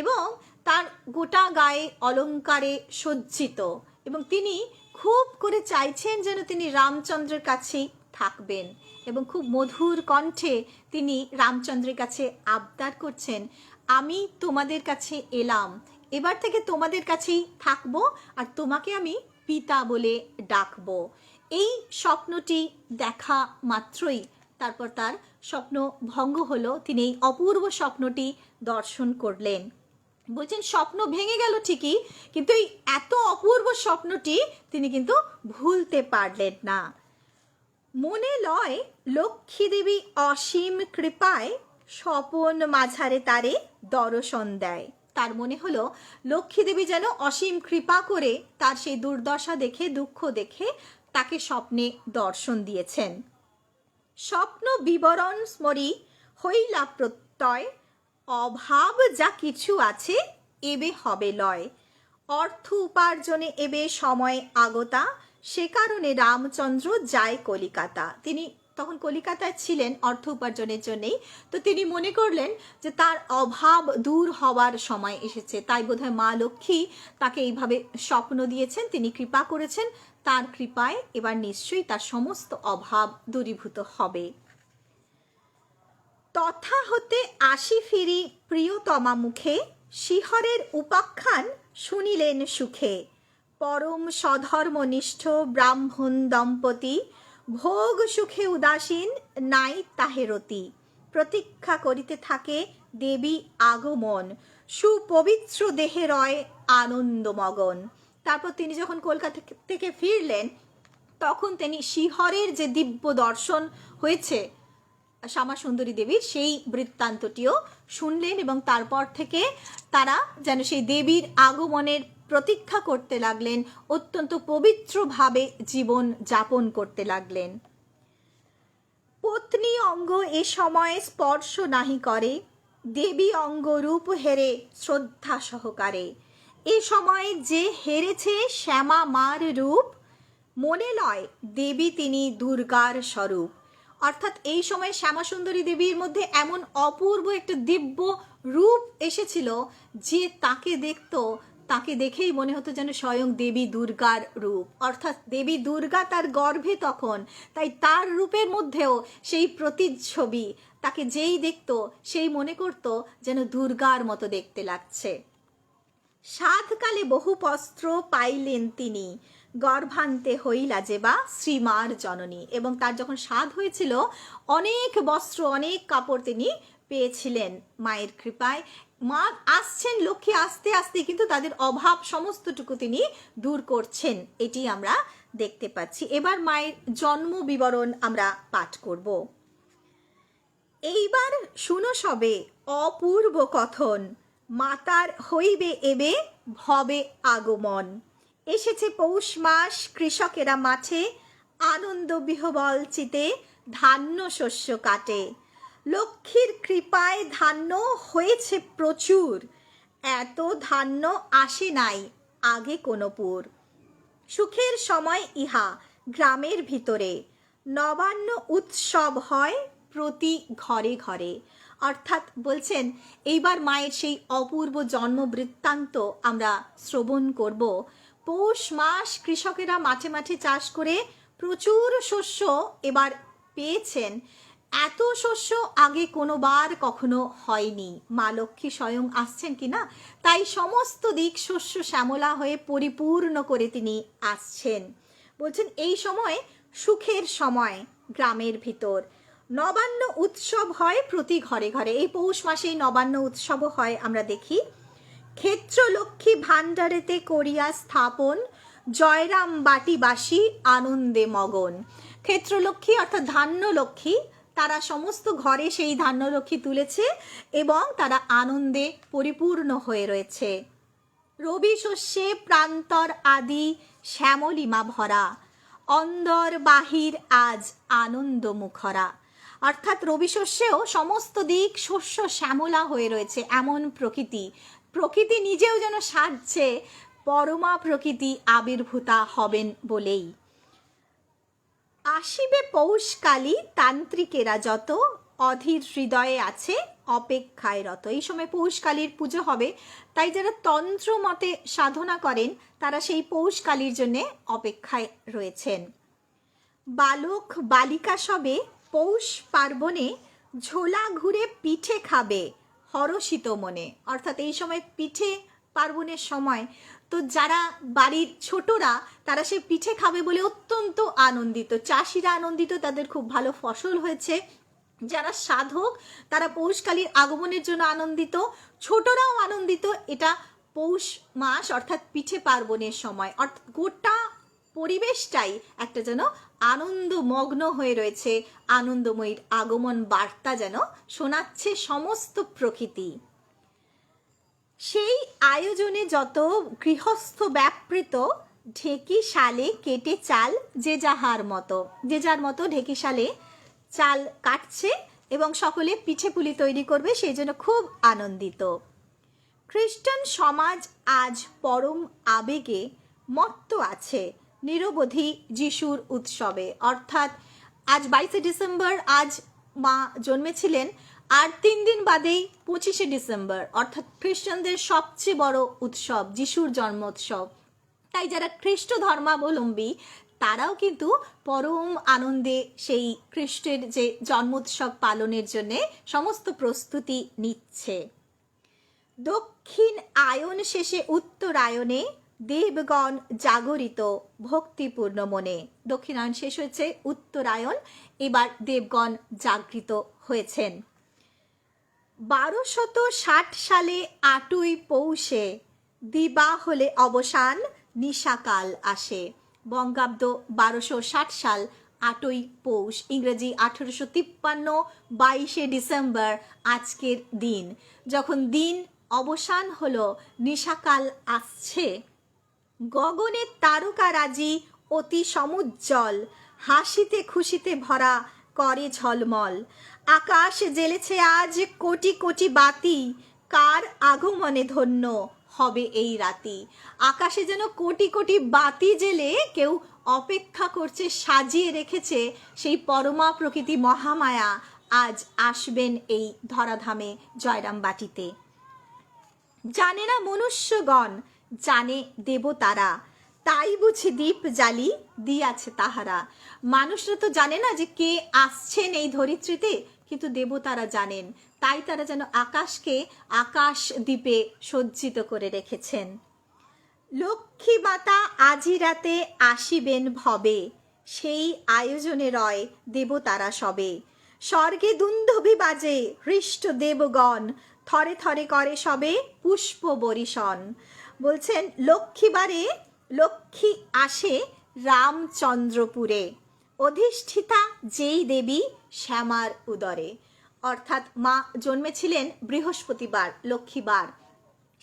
S1: এবং তার গোটা গায়ে অলঙ্কারে সজ্জিত, এবং তিনি খুব করে চাইছেন যেন তিনি রামচন্দ্রের কাছেই থাকবেন, এবং খুব মধুর কণ্ঠে তিনি রামচন্দ্রের কাছে আবদার করছেন, আমি তোমাদের কাছে এলাম, এবার থেকে তোমাদের কাছেই থাকবো, আর তোমাকে আমি পিতা বলে ডাকবো। এই স্বপ্নটি দেখা মাত্রই তারপর তার স্বপ্ন ভঙ্গ হলো, তিনি এই অপূর্ব স্বপ্নটি দর্শন করলেন। বলছেন স্বপ্ন ভেঙে গেল ঠিকই, কিন্তু এই এত অপূর্ব স্বপ্নটি তিনি কিন্তু ভুলতে পারলেন না। মনে লয় লক্ষ্মী দেবী অসীম কৃপায় স্বপন মাঝারে তারে দর্শন দেয়। তার মনে হলো লক্ষ্মী দেবী যেন অসীম কৃপা করে তার সেই দুর্দশা দেখে, দুঃখ দেখে তাকে স্বপ্নে দর্শন দিয়েছেন। স্বপ্ন বিবরণ স্মরি হইলা প্রত্যয়, অভাব যা কিছু আছে এবে হবে লয়। অর্থ উপার্জনে এবে সময় আগতা, সে কারণে রামচন্দ্র যায় কলিকাতা। তিনি তখন কলিকাতায় ছিলেন অর্থ উপার্জনের জন্যেই, তো তিনি মনে করলেন যে তার অভাব দূর হওয়ার সময় এসেছে, তাই বোধহয় মা লক্ষ্মী তাকে এইভাবে স্বপ্ন দিয়েছেন, তিনি কৃপা করেছেন, তার কৃপায় এবার নিশ্চয়ই তার সমস্ত অভাব দূরীভূত হবে। তথা হতে আসি ফিরি প্রিয়তমা মুখে, শিহরের উপাখ্যান শুনিলেন সুখে। পরম সধর্মনিষ্ঠ ব্রাহ্মণ দম্পতি, ভোগ সুখে উদাসীন নাই তাহে রতি। প্রতীক্ষা করিতে থাকে দেবী আগমন, সুপবিত্র দেহে রয় আনন্দমগন। তারপর তিনি যখন কলকাতা থেকে ফিরলেন, তখন তিনি শিহরের যে দিব্য দর্শন হয়েছে শ্যামা সুন্দরী দেবীর, সেই বৃত্তান্তটিও শুনলেন, এবং তারপর থেকে তারা যেন সেই দেবীর আগমনের প্রতীক্ষা করতে লাগলেন, অত্যন্ত পবিত্রভাবে জীবন যাপন করতে লাগলেন। পত্নী অঙ্গ এ সময় স্পর্শ নাহি করে, দেবী অঙ্গ রূপ হেরে শ্রদ্ধা সহকারে। এ সময় যে হেরেছে শ্যামা মার রূপ, মনে লয় দেবী তিনি দুর্গার স্বরূপ। অর্থাৎ এই সময় শ্যামা সুন্দরী দেবীর মধ্যে এমন অপূর্ব একটা দিব্য রূপ এসেছিল যে তাকে দেখতো, তাকে দেখেই মনে হতো যেন স্বয়ং দেবী দুর্গার রূপ, অর্থাৎ দেবী দুর্গা তার গর্ভে তখন, তাই তার রূপের মধ্যেও সেই প্রতিচ্ছবি, তাকে যেই দেখতো সেই মনে করতো যেন দুর্গার মতো দেখতে লাগছে। সাধকালে বহু বস্ত্র পাইলেন তিনি, গর্ভান্তে হইলা যেবা শ্রীমার জননী। এবং তার যখন সাধ হয়েছিল অনেক বস্ত্র, অনেক কাপড় তিনি পেয়েছিলেন মায়ের কৃপায়। মা আসছেন, লক্ষ্মী আস্তে আস্তে কিন্তু তাদের অভাব সমস্তটুকু তিনি দূর করছেন, এটি আমরা দেখতে পাচ্ছি। এবার মায়ের জন্ম বিবরণ আমরা পাঠ করব। এইবার শুনো সবে অপূর্ব কথন, মাতার হইবে এবে ভবে আগমন। এসেছে পৌষ মাস, কৃষকেরা মাঠে আনন্দ বিহবল চিতে ধান্য শস্য কাটে। লক্ষ্মীর কৃপায় ধান্য হয়েছে প্রচুর, এত ধান্য আসে নাই আগে কোনো পুর। সুখের সময় ইহা গ্রামের ভিতরে, নবান্ন উৎসব হয় প্রতি ঘরে ঘরে। অর্থাৎ বলছেন এইবার মায়ের সেই অপূর্ব জন্ম বৃত্তান্ত আমরা শ্রবণ করব। পৌষ মাস কৃষকেরা মাঠে মাঠে চাষ করে প্রচুর শস্য এবার পেয়েছেন, এত শস্য আগে কোনোবার কখনো হয়নি। মা লক্ষ্মী স্বয়ং আসছেন কিনা, তাই সমস্ত দিক শস্য শ্যামলা হয়ে পরিপূর্ণ করে তিনি আসছেন। বলছেন এই সময় সুখের সময় গ্রামের ভিতর, নবান্ন উৎসব হয় প্রতি ঘরে ঘরে। এই পৌষ মাসেই নবান্ন উৎসব হয় আমরা দেখি। ক্ষেত্র লক্ষ্মী ভাণ্ডারেতে করিয়া স্থাপন, জয়রাম বাটিবাসী আনন্দে মগন। ক্ষেত্রলক্ষ্মী অর্থাৎ ধান্য লক্ষ্মী, তারা সমস্ত ঘরে সেই ধান্য লক্ষ্মী তুলেছে এবং তারা আনন্দে পরিপূর্ণ হয়ে রয়েছে। রবি শস্যে প্রান্তর আদি শ্যামলিমা ভরা, অন্দর বাহির আজ আনন্দ মুখরা। অর্থাৎ রবি শস্যেও সমস্ত দিক শস্য শ্যামলা হয়ে রয়েছে, এমন প্রকৃতি, প্রকৃতি নিজেও যেন সাজছে, পরমা প্রকৃতি আবির্ভূতা হবেন বলেই। আসিবে পৌষকালী তান্ত্রিকেরা যত, অধীর হৃদয়ে আছে অপেক্ষায় রত। এই সময় পৌষকালীর পুজো হবে, তাই যারা তন্ত্র মতে সাধনা করেন তারা সেই পৌষকালীর জন্য অপেক্ষায় রয়েছেন। বালক বালিকা সবে পৌষ পার্বণে ঝোলা ঘুরে পিঠে খাবে হরষিত মনে। অর্থাৎ এই সময় পিঠে পার্বণের সময়, তো যারা বাড়ির ছোটরা তারা সে পিঠে খাবে বলে অত্যন্ত আনন্দিত। চাষিরা আনন্দিত, তাদের খুব ভালো ফসল হয়েছে। যারা সাধক তারা পৌষকালীর আগমনের জন্য আনন্দিত, ছোটরাও আনন্দিত। এটা পৌষ মাস অর্থাৎ পিঠে পার্বণের সময়, অর্থাৎ গোটা পরিবেশটাই একটা যেন আনন্দমগ্ন হয়ে রয়েছে, আনন্দময়ীর আগমন বার্তা যেন শোনাচ্ছে সমস্ত প্রকৃতি। সেই আয়োজনে যত গৃহস্থ ব্যাপৃত ঢেকি শালে কেটে চাল যে যার মতো ঢেকি শালে চাল কাটছে এবং সকলে পিঠে পুলি তৈরি করবে, সেই জন্য খুব আনন্দিত। খ্রিস্টান সমাজ আজ পরম আবেগে মত্ত আছে নিরবধি যিশুর উৎসবে। অর্থাৎ আজ 22শে ডিসেম্বর, আজ মা জন্মেছিলেন, আর 3 দিন বাদেই 25শে ডিসেম্বর, অর্থাৎ খ্রিস্টানদের সবচেয়ে বড় উৎসব যিশুর জন্মোৎসব। তাই যারা খ্রিস্ট ধর্মাবলম্বী তারাও কিন্তু পরম আনন্দে সেই খ্রিস্টের যে জন্মোৎসব পালনের জন্য সমস্ত প্রস্তুতি নিচ্ছে। দক্ষিণ আয়ন শেষে উত্তরায়ণে দেবগণ জাগরিত ভক্তিপূর্ণ মনে। দক্ষিণায়ন শেষ হয়েছে, উত্তরায়ণ, এবার দেবগণ জাগৃত হয়েছেন। 1260 সালে 8ই পৌষে দিবা হলে অবসান নিশাকাল আসে। বঙ্গাব্দ 1260 সাল 8ই পৌষ, ইংরেজি 1853 22শে ডিসেম্বর আজকের দিন। যখন দিন অবসান হলো, নিশাকাল আসছে, গগনের তারকারাজি অতি সমুজ্জ্বল, হাসিতে খুশিতে ভরা করে ঝলমল। আকাশ জ্বেলেছে আজ কোটি কোটি বাতি, কার আগমনে ধন্য হবে এই রাতি। আকাশে যেন কোটি কোটি বাতি জেলে কেউ অপেক্ষা করছে, সাজিয়ে রেখেছে সেই পরমা প্রকৃতি মহামায়া আজ আসবেন এই ধরাধামে জয়রামবাটিতে। জানে না মনুষ্যগণ, জানে দেবতারা, তাই বুঝি দীপ জ্বালি দিয়াছে তাহারা। মানুষরা তো জানে না যে কে আসছেন এই ধরিত্রীতে, কিন্তু দেবতারা জানেন, তাই তারা যেন আকাশকে আকাশ দ্বীপে সজ্জিত করে রেখেছেন। লক্ষ্মী মাতা আজি রাতে আসিবেন ভবে, সেই আয়োজনে রয় দেবতারা সবে। স্বর্গে দুন্দুভি বাজে হৃষ্ট দেবগণ, থরে থরে করে সবে পুষ্প বরিশন। বলছেন লক্ষ্মীবারে লক্ষ্মী আসে রামচন্দ্রপুরে, অধিষ্ঠিতা যেই দেবী শ্যামার উদরে। অর্থাৎ মা জন্মেছিলেন বৃহস্পতিবার, লক্ষ্মীবার।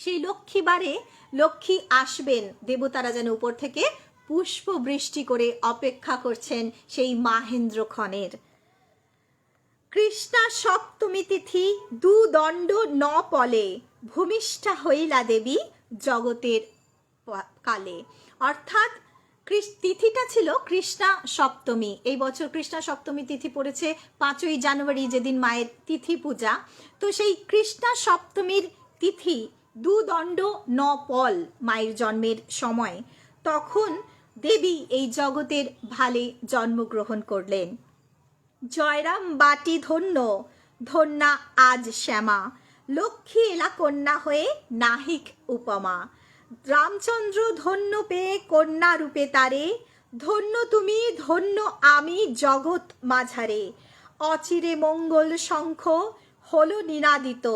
S1: সেই লক্ষ্মীবারে লক্ষ্মী আসবেন, দেবতারা যেন উপর থেকে পুষ্প বৃষ্টি করে অপেক্ষা করছেন সেই মাহেন্দ্র ক্ষণের। কৃষ্ণা সপ্তমী তিথি দুদণ্ড ন পলে, ভূমিষ্ঠা হইলা দেবী জগতের কালে। অর্থাৎ তিথিটা ছিল কৃষ্ণা সপ্তমী। এই বছর কৃষ্ণা সপ্তমী তিথি পড়েছে 5ই জানুয়ারি, যেদিন মায়ের তিথি পূজা। তো সেই কৃষ্ণা সপ্তমীর তিথি দুদণ্ড ন পল, মায়ের জন্মের সময়, তখন দেবী এই জগতের ভালে জন্মগ্রহণ করলেন। জয়রাম বাটি ধন্য, ধন্যা আজ শ্যামা, লক্ষ্মী এলা কন্যা হয়ে নাহিক উপমা। রামচন্দ্র ধন্য পেয়ে কন্যা রূপে তারে, ধন্য তুমি ধন্য আমি জগৎ মাঝারে। অচিরে মঙ্গল শঙ্খ হলো নিনাদিত,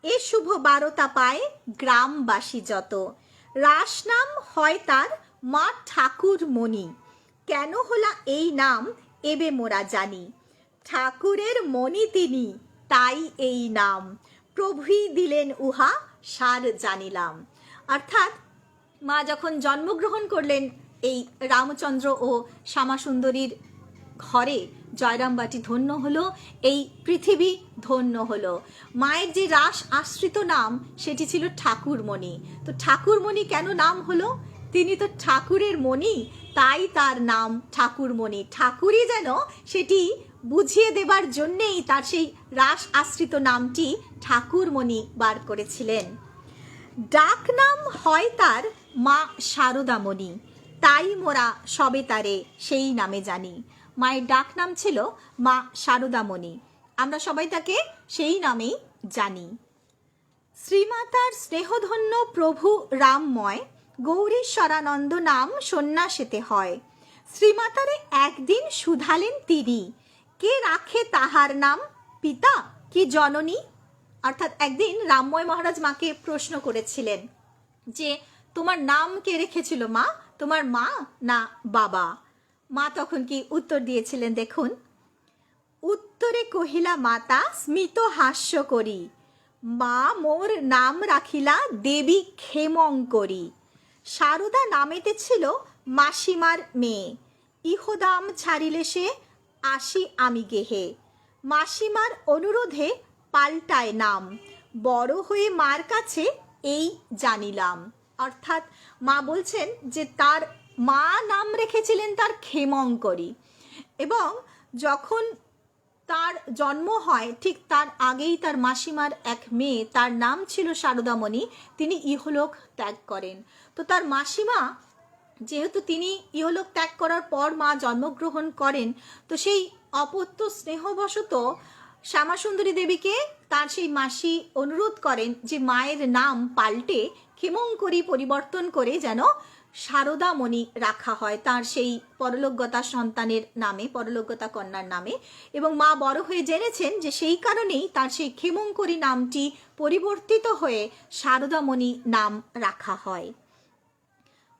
S1: এ শুভ বারতা পায় গ্রামবাসী যত। রাস নাম হয় তার মা ঠাকুর মণি, কেন হলা এই নাম এবে মোরা জানি। ঠাকুরের মণি তিনি, তাই এই নাম, প্রভুই দিলেন উহা সার জানিলাম। অর্থাৎ মা যখন জন্মগ্রহণ করলেন এই রামচন্দ্র ও শ্যামাসুন্দরীর ঘরে, জয়রামবাটি ধন্য হলো, এই পৃথিবী ধন্য হলো। মায়ের যে রাস আশ্রিত নাম সেটি ছিল ঠাকুরমণি। তো ঠাকুরমণি কেন নাম হলো? তিনি তো ঠাকুরের মণি, তাই তার নাম ঠাকুরমণি। ঠাকুরই যেন সেটি বুঝিয়ে দেবার জন্যেই তার সেই রাস আশ্রিত নামটি ঠাকুরমণি বার করেছিলেন। ডাক নাম হয় তার মা শারদামণি, তাই মোরা সবে তারে সেই নামে জানি। মায়ের ডাক নাম ছিল মা শারদামণি, আমরা সবাই তাকে সেই নামেই জানি। শ্রীমাতার স্নেহধন্য প্রভু রামময় গৌরীশ্বরানন্দ নাম সন্ন্যাসেতে হয়। শ্রীমাতারে একদিন শুধালেন তিনি, কে রাখে তাহার নাম, পিতা কি জননী? অর্থাৎ একদিন রামময় মহারাজ মাকে প্রশ্ন করেছিলেন যে তোমার নাম কে রেখেছিল মা, তোমার মা না বাবা? মা তখন কি উত্তর দিয়েছিলেন দেখুন। উত্তরে কহিলা মাতা স্মিত হাস্য করি, মা মোর নাম রাখিলা দেবী ক্ষেমঙ্করী। শারদা নামেতে ছিল মাসিমার মেয়ে, ইহদাম ছাড়িলে সে আসি আমি গেহে। মাসিমার অনুরোধে পাল্টায় নাম, বড় হয়ে মার কাছে এই জানিলাম। অর্থাৎ মা বলছেন যে তার মা নাম রেখেছিলেন তার ক্ষেমঙ্করী, এবং যখন তার জন্ম হয় ঠিক তার আগেই তার মাসিমার এক মেয়ে, তার নাম ছিল শারদামণি, তিনি ইহলোক ত্যাগ করেন। তো তার মাসিমা যেহেতু তিনি ইহলোক ত্যাগ করার পর মা জন্মগ্রহণ করেন, তো সেই অপত্য স্নেহবশত শ্যামাসুন্দরী দেবীকে তার সেই মাসি অনুরোধ করেন যে মায়ের নাম পাল্টে ক্ষেমঙ্করী পরিবর্তন করে যেন শারদামণি রাখা হয় তার সেই পরলোকগতা সন্তানের নামে, পরলোকগতা কন্যার নামে। এবং মা বড় হয়ে জেনেছেন যে সেই কারণেই তার সেই ক্ষেমঙ্করী নামটি পরিবর্তিত হয়ে শারদামণি নাম রাখা হয়।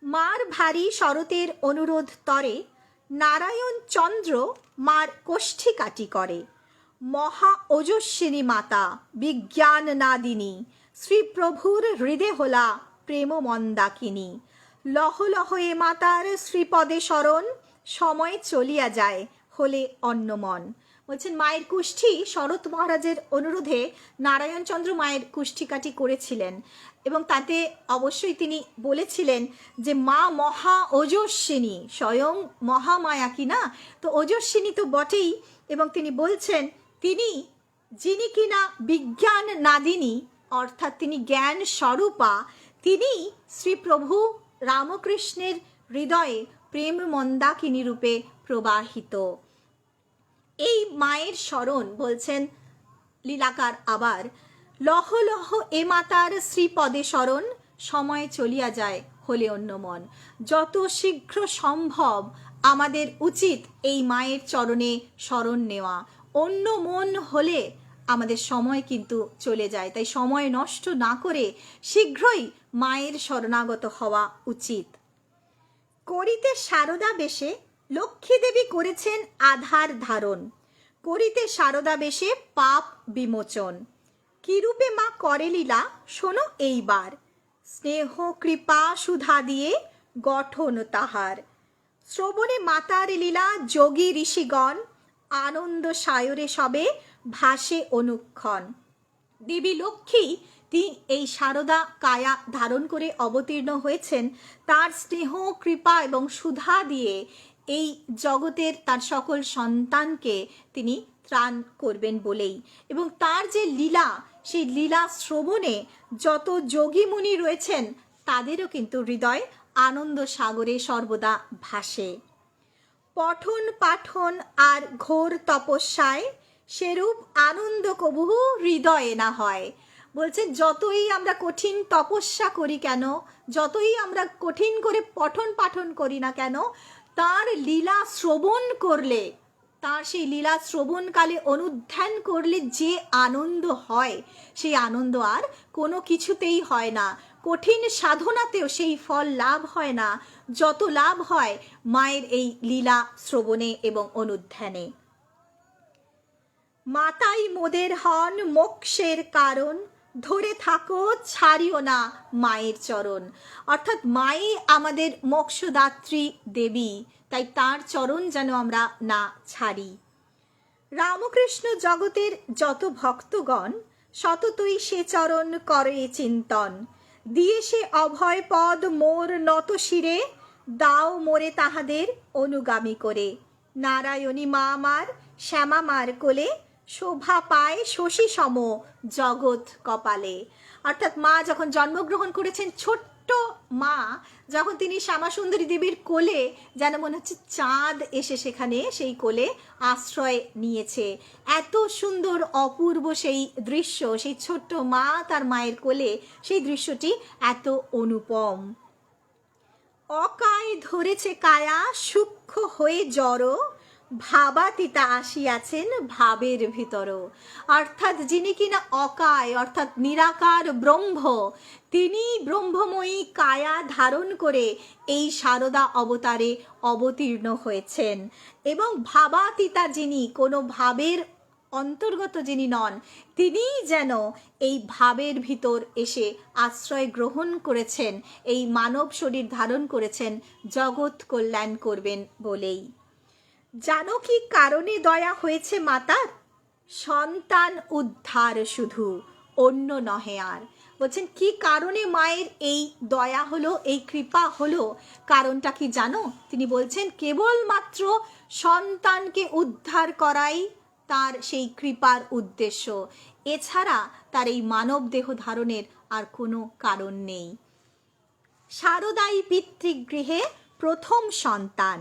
S1: মার ভারী শরতের অনুরোধ তরে নারায়ণ চন্দ্র মার কোষ্ঠী কাটি করে। মহা ওজস্বিনী মাতা বিজ্ঞান নাদিনী, শ্রীপ্রভুর হৃদে হোলা প্রেম মন্দাকিনী। লহ লহ এ মাতার শ্রীপদে শরণ, সময় চলিয়া যায় হলে অন্যমন। বলছেন মায়ের কুষ্ঠী শরৎ মহারাজের অনুরোধে নারায়ণচন্দ্র মায়ের কুষ্ঠিকাটি করেছিলেন, এবং তাতে অবশ্যই তিনি বলেছিলেন যে মা মহা ওজস্বিনী, স্বয়ং মহামায়া কিনা, তো ওজস্বিনী তো বটেই। এবং তিনি বলছেন তিনি যিনি কিনা বিজ্ঞান নাদিনী, অর্থাৎ তিনি জ্ঞান স্বরূপা, তিনি শ্রীপ্রভু রামকৃষ্ণের হৃদয়ে প্রেম মন্দাকিনী রূপে প্রবাহিত। এই মায়ের স্মরণ বলছেন লীলাকার আবার, লহ লহ এ মাতার শ্রীপদে শরণ, সময় চলিয়া যায় হলে অন্য মন। যত শীঘ্র সম্ভব আমাদের উচিত এই মায়ের চরণে শরণ নেওয়া, অন্য মন হলে আমাদের সময় কিন্তু চলে যায়। তাই সময় নষ্ট না করে শীঘ্রই মায়ের শরণাগত হওয়া উচিত। করিতে শারদা বেশে লক্ষ্মী দেবী করেছেন আধার ধারণ, করিতে শারদা বেশে পাপ বিমোচন। কিরূপে মা করে লীলা শোনো এইবার, স্নেহ কৃপা সুধা দিয়ে গঠন তাহার। শ্রবণে মাতার লীলা যোগী ঋষিগণ, আনন্দ সায়রে সবে ভাসে অনুক্ষণ। দেবী লক্ষ্মী তিনি এই শারদা কায়া ধারণ করে অবতীর্ণ হয়েছেন তার স্নেহ কৃপা এবং সুধা দিয়ে এই জগতের তার সকল সন্তানকে তিনি ত্রাণ করবেন বলেই। এবং তার যে লীলা, সেই লীলা শ্রবণে যত যোগী মুনি রয়েছেন তাদেরও কিন্তু হৃদয় আনন্দ সাগরে সর্বদা ভাসে। পঠন পাঠন আর ঘোর তপস্যায়, সেরূপ আনন্দ কবু হৃদয়ে না হয়। বলছেন যতই আমরা কঠিন তপস্যা করি কেন, যতই আমরা কঠিন করে পঠন পাঠন করি না কেন, তার লীলা শ্রবণ করলে, তার সেই লীলা শ্রবণকালে অনুধ্যান করলে যে আনন্দ হয়, সেই আনন্দ আর কোনো কিছুতেই হয় না। কঠিন সাধনাতেও সেই ফল লাভ হয় না যত লাভ হয় মায়ের এই লীলা শ্রবণে এবং অনুধ্যানে। মাতাই মোদের হন মোক্ষের কারণ, ধরে থাকো ছাড়িও না মায়ের চরণ। অর্থাৎ মাই আমাদের মোক্ষদাত্রী দেবী, তাই তার চরণ যেন আমরা না ছাড়ি। রামকৃষ্ণ জগতের যত ভক্তগণ সততই সে চরণ করে চিন্তন, দিয়ে সে অভয় পদ মোর নত শিরে, দাও মোরে তাহাদের অনুগামী করে। নারায়ণী মা আমার শ্যামা মার কোলে, শোভা পায় শশী সম জগৎ কপালে। অর্থাৎ মা যখন জন্মগ্রহণ করেছেন, ছোট্ট মা যখন তিনি শ্যামা সুন্দরী দেবীর কোলে, যেন মনে হচ্ছে চাঁদ এসে সেখানে সেই কোলে আশ্রয় নিয়েছে। এত সুন্দর অপূর্ব সেই দৃশ্য, সেই ছোট্ট মা তার মায়ের কোলে, সেই দৃশ্যটি এত অনুপম। অকায় ধরেছে কায়া সূক্ষ্ম হয়ে জড়, ভাবাতীতা আসিয়াছেন ভাবের ভিতর। অর্থাৎ যিনি কিনা অকায়, অর্থাৎ নিরাকার ব্রহ্ম, তিনি ব্রহ্মময়ী কায়া ধারণ করে এই শারদা অবতারে অবতীর্ণ হয়েছেন। এবং ভাবাতীতা, যিনি কোনো ভাবের অন্তর্গত যিনি নন, তিনিই যেন এই ভাবের ভিতর এসে আশ্রয় গ্রহণ করেছেন, এই মানব শরীর ধারণ করেছেন জগৎ কল্যাণ করবেন বলেই। জানো কি কারণে দয়া হয়েছে মাতার? সন্তান উদ্ধার শুধু, অন্য নহে আর। বলছেন কি কারণে মায়ের এই দয়া হলো, এই কৃপা হলো, কারণটা কি জানো? তিনি বলছেন কেবলমাত্র সন্তানকে উদ্ধার করাই তার সেই কৃপার উদ্দেশ্য, এছাড়া তার এই মানব দেহ ধারণের আর কোনো কারণ নেই। শারদাই পিতৃগৃহে প্রথম সন্তান,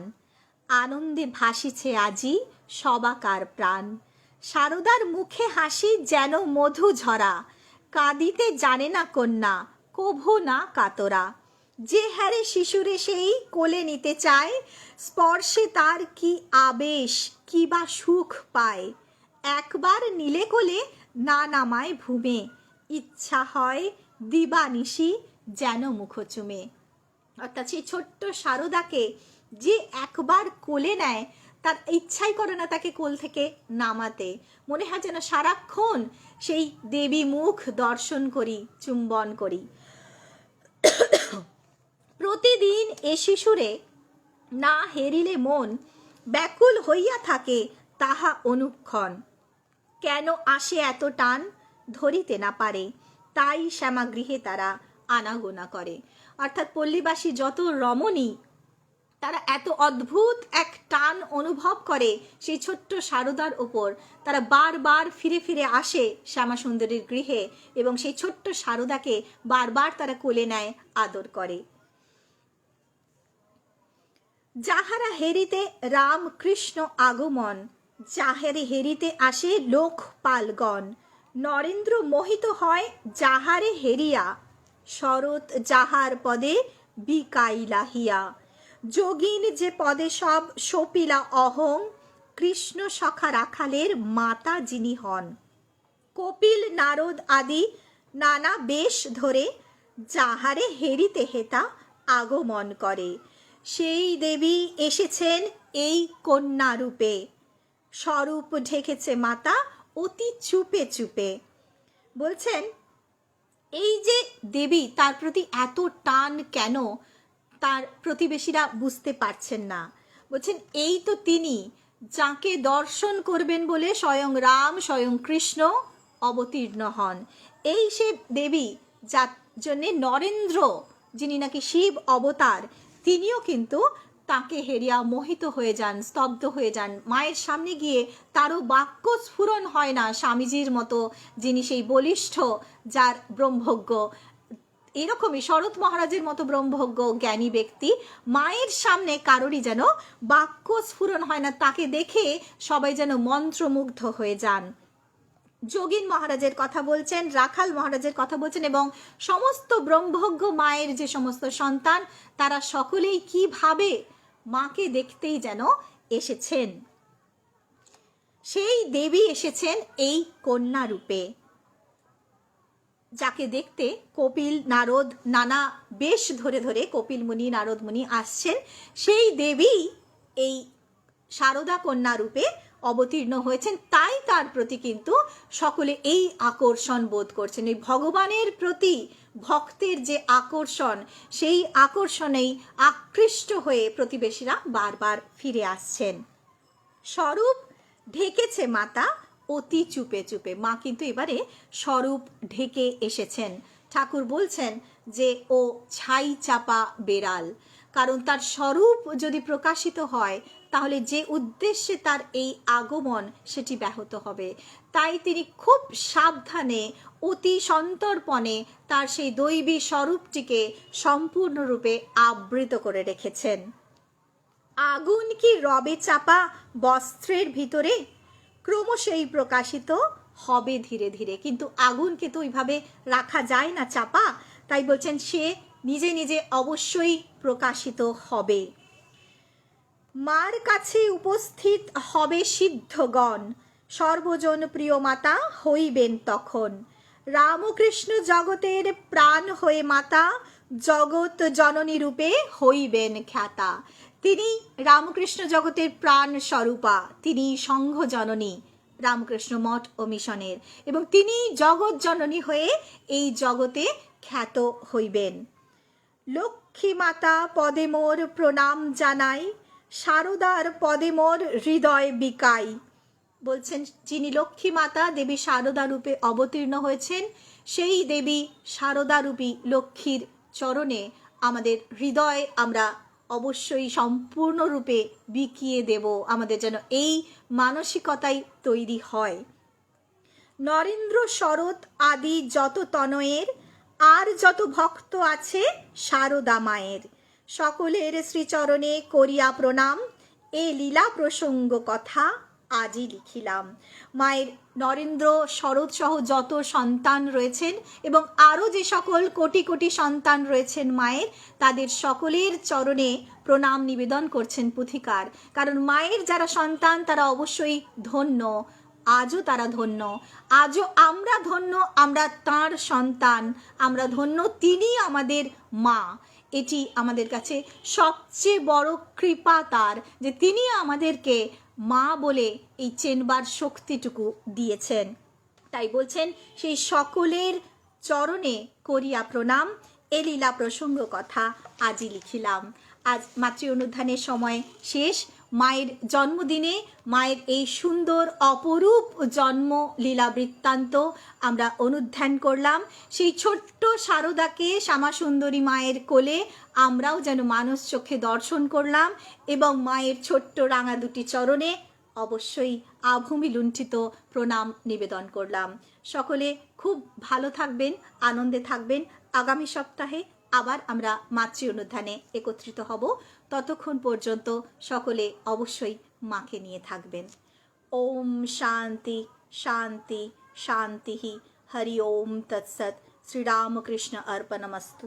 S1: আনন্দে ভাসিছে আজি সবাকার প্রাণ। শারদার মুখে হাসি যেন মধু ঝরা, কাঁদিতে জানে না কন্যা কভু না কাতরা। যে হারে শিশুরে সেই কোলে নিতে চায়, স্পর্শে তার কি আবেশ, কি বা সুখ পায়। একবার নিলে কোলে না নামায় ভূমে, ইচ্ছা হয় দিবানিশি যেন মুখ চুমে। অর্থাৎ সেই ছোট্ট শারদাকে যে একবার কোলে নেয়, তার ইচ্ছাই করে না তাকে কোল থেকে নামাতে। মনে হয় যেন সারাক্ষণ সেই দেবী মুখ দর্শন করি, চুম্বন করি। প্রতিদিন এ শিশুরে না হেরিলে মন ব্যাকুল হইয়া থাকে তাহা অনুক্ষণ। কেন আসে এত টান ধরিতে না পারে, তাই শ্যামা গৃহে তারা আনাগোনা করে। অর্থাৎ পল্লীবাসী যত রমণী, তারা এত অদ্ভুত এক টান অনুভব করে সেই ছোট্ট শারদার ওপর। তারা বারবার ফিরে ফিরে আসে শ্যামা সুন্দরীর গৃহে এবং সেই ছোট্ট শারদাকে বারবার তারা কোলে নেয়, আদর করে। যাহারা হেরিতে রাম কৃষ্ণ আগমন, যাহারে হেরিতে আসে লোকপালগণ। নরেন্দ্র মোহিত হয় যাহারে হেরিয়া, শরৎ যাহার পদে বিকাইলা হিয়া। যোগিন যে পদে সব সপিলা অহং, কৃষ্ণ সখা রাখালের মাতা যিনি হন। কপিল নারদ আদি নানা বেশ ধরে, যাহারে হেরিতে হেতা আগমন করে। সেই দেবী এসেছেন এই কন্যা রূপে, স্বরূপ ঢেকেছে মাতা অতি চুপে চুপে। বলছেন এই যে দেবী, তার প্রতি এত টান কেন, তার প্রতিবেশীরা বুঝতে পারছেন না। বলছেন এই তো তিনি, যাকে দর্শন করবেন বলে স্বয়ং রাম, স্বয়ং কৃষ্ণ অবতীর্ণ হন। এই সে দেবী, যার জন্যে নরেন্দ্র, যিনি নাকি শিব অবতার, তিনিও কিন্তু তাকে হেরিয়া মোহিত হয়ে যান, স্তব্ধ হয়ে যান। মায়ের সামনে গিয়ে তারও বাক্য স্ফুরণ হয় না স্বামীজির মতো, যিনি সেই বলিষ্ঠ, যার ব্রহ্মজ্ঞ। এরকমই শরৎ মহারাজের মতো ব্রহ্মজ্ঞ জ্ঞানী ব্যক্তি, মায়ের সামনে কারোরই যেন বাক্য স্ফুরণ হয় না, তাকে দেখে সবাই যেন মন্ত্রমুগ্ধ হয়ে যান। যোগিন মহারাজের কথা বলছেন, রাখাল মহারাজের কথা বলছেন, এবং সমস্ত ব্রহ্মজ্ঞ মায়ের যে সমস্ত সন্তান, তারা সকলেই কিভাবে মাকে দেখতেই যেন এসেছেন। সেই দেবী এসেছেন এই কন্যা রূপে, যাকে দেখতে কপিল নারদ নানা বেশ ধরে ধরে কপিল মুনি, নারদ মুনি আসছেন। সেই দেবী এই শারদা কন্যা রূপে অবতীর্ণ হয়েছেন, তাই তার প্রতি কিন্তু সকলে এই আকর্ষণ বোধ করছেন। এই ভগবানের প্রতি ভক্তের যে আকর্ষণ, সেই আকর্ষণেই আকৃষ্ট হয়ে প্রতিবেশীরা বারবার ফিরে আসছেন। স্বরূপ ঢেকেছে মাতা অতি চুপে চুপে। মা কিন্তু এবারে স্বরূপ ঢেকে এসেছেন। ঠাকুর বলছেন যে ও ছাই চাপা বেড়াল, কারণ তার স্বরূপ যদি প্রকাশিত হয় তাহলে যে উদ্দেশ্যে তার এই আগমন সেটি ব্যাহত হবে। তাই তিনি খুব সাবধানে অতি সন্তর্পণে তার সেই দৈবী স্বরূপটিকে সম্পূর্ণরূপে আবৃত করে রেখেছেন। আগুন কি রবে চাপা বস্ত্রের ভিতরে, ক্রমশই প্রকাশিত হবে ধীরে ধীরে। কিন্তু আগুনকে তো ওইভাবে রাখা যায় না চাপা, তাই বলছেন সে নিজে নিজে অবশ্যই প্রকাশিত হবে। মার কাছে উপস্থিত হবে সিদ্ধগণ, সর্বজন প্রিয় মাতা হইবেন তখন। রামকৃষ্ণ জগতের প্রাণ হয়ে মাতা, জগৎ জননী রূপে হইবেন খ্যাতা। তিনি রামকৃষ্ণ জগতের প্রাণ স্বরূপা, তিনি সংঘ জননী রামকৃষ্ণ মঠ ও মিশনের, এবং তিনি জগৎ জননী হয়ে এই জগতে খ্যাত হইবেন। লক্ষ্মী মাতা পদে মোর প্রণাম জানাই, শারদার পদে মোর হৃদয় বিকাই। বলছেন যিনি লক্ষ্মী মাতা দেবী শারদা রূপে অবতীর্ণ হয়েছেন, সেই দেবী শারদা রূপী লক্ষ্মীর চরণে আমাদের হৃদয় আমরা অবশ্যই সম্পূর্ণরূপে বিকিয়ে দেব, আমাদের যেন এই মানসিকতাই তৈরি হয়। নরেন্দ্র শরৎ আদি যত তনয়ের, আর যত ভক্ত আছে শারদা মায়ের, সকলের শ্রীচরণে করিয়া প্রণাম, এ লীলা প্রসঙ্গ কথা আজই লিখিলাম। মায়ের নরেন্দ্র শরৎ সহ যত সন্তান রয়েছেন এবং আরও যে সকল কোটি কোটি সন্তান রয়েছেন মায়ের, তাদের সকলের চরণে প্রণাম নিবেদন করছেন পুথিকার। কারণ মায়ের যারা সন্তান তারা অবশ্যই ধন্য, আজও তারা ধন্য, আজও আমরা ধন্য, আমরা তাঁর সন্তান, আমরা ধন্য, তিনি আমাদের মা। এটি আমাদের কাছে সবচেয়ে বড় কৃপা তার, যে তিনি আমাদেরকে মা বলে এই চেনবার শক্তিটুকু দিয়েছেন। তাই বলছেন সেই সকলের চরণে করিয়া প্রণাম, এ লীলা প্রসঙ্গ কথা আজই লিখিলাম। আজ মাতৃ অনুধ্যানের সময় শেষ। মায়ের জন্মদিনে মায়ের এই সুন্দর অপরূপ জন্ম লীলা বৃত্তান্ত আমরা অনুধ্যান করলাম। সেই ছোট্ট শারদাকে শ্যামাসুন্দরী মায়ের কোলে আমরাও যেন মানস চোখে দর্শন করলাম এবং মায়ের ছোট্ট রাঙা দুটি চরণে অবশ্যই আভূমি লুণ্ঠিত প্রণাম নিবেদন করলাম। সকলে খুব ভালো থাকবেন, আনন্দে থাকবেন। আগামী সপ্তাহে আবার আমরা মাতৃ অনুধ্যানে একত্রিত হব। ততক্ষণ পর্যন্ত সকলে অবশ্যই মাকে নিয়ে থাকবেন। ওম শান্তি শান্তি শান্তি। হরি ওম তৎসৎ। শ্রীরামকৃষ্ণ অর্পণমস্তু।